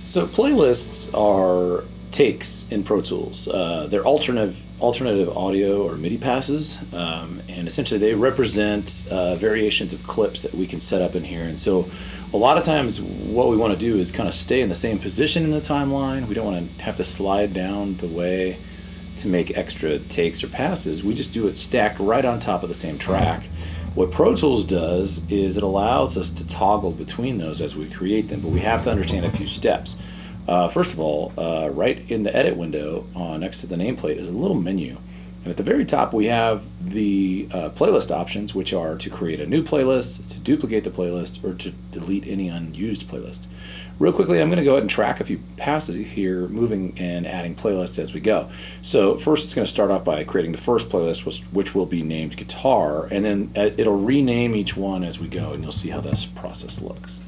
So playlists are takes in Pro Tools. They're alternative audio or MIDI passes, and essentially they represent variations of clips that we can set up in here. And so, a lot of times, what we want to do is kind of stay in the same position in the timeline. We don't want to have to slide down the way to make extra takes or passes. We just do it stacked right on top of the same track. What Pro Tools does is it allows us to toggle between those as we create them, but we have to understand a few steps. First of all, right in the edit window next to the nameplate is a little menu. And at the very top, we have the playlist options, which are to create a new playlist, to duplicate the playlist, or to delete any unused playlist. Real quickly, I'm going to go ahead and track a few passes here, moving and adding playlists as we go. So first, it's going to start off by creating the first playlist, which will be named Guitar, and then it'll rename each one as we go, and you'll see how this process looks.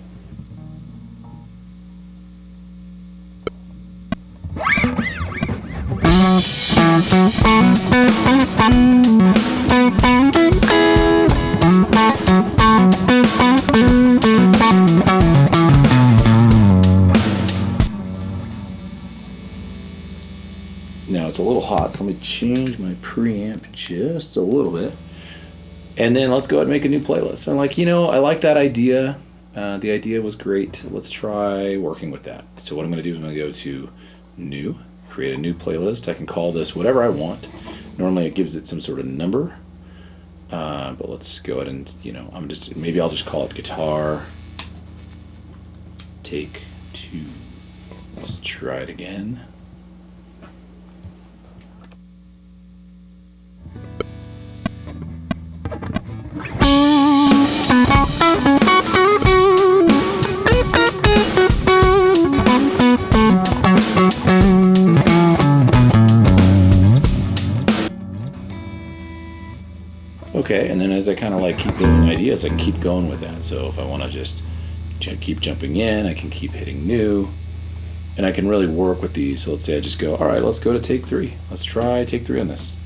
Now it's a little hot, so let me change my preamp just a little bit. And then let's go ahead and make a new playlist. I'm like, I like that idea. The idea was great. Let's try working with that. So what I'm going to do is I'm going to go to New, create a new playlist. I can call this whatever I want. Normally it gives it some sort of number. But let's go ahead and, maybe I'll just call it Guitar Take 2. Let's try it again. Okay, and then as I kind of keep building ideas, I can keep going with that. So if I want to just keep jumping in, I can keep hitting new, and I can really work with these. So let's say I just go, all right, let's go to take 3. Let's try take 3 on this.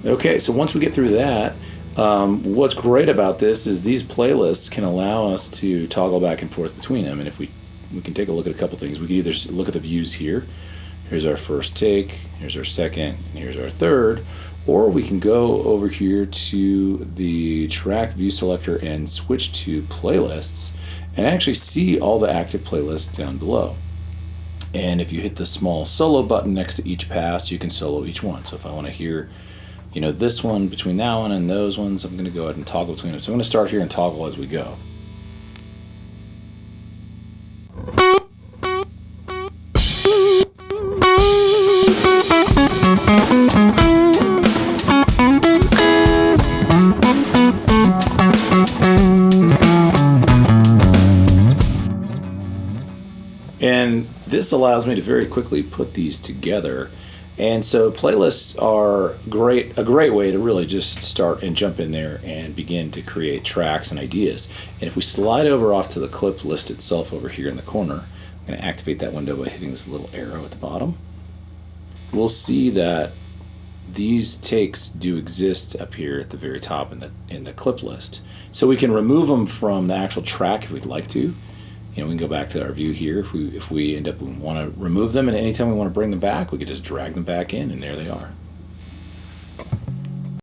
Okay, so once we get through that, what's great about this is these playlists can allow us to toggle back and forth between them. And if we can take a look at a couple things. We can either look at the views here. Here's our first take, here's our second, and here's our third. Or we can go over here to the track view selector and switch to playlists and actually see all the active playlists down below. And if you hit the small solo button next to each pass, you can solo each one. So if I want to hear this one between that one and those ones, I'm going to go ahead and toggle between them. So I'm going to start here and toggle as we go. And this allows me to very quickly put these together. And so playlists are a great way to really just start and jump in there and begin to create tracks and ideas. And if we slide over off to the clip list itself over here in the corner, I'm going to activate that window by hitting this little arrow at the bottom. We'll see that these takes do exist up here at the very top in the clip list. So we can remove them from the actual track if we'd like to. We can go back to our view here. If we end up we want to remove them, and anytime we want to bring them back, we could just drag them back in, and there they are.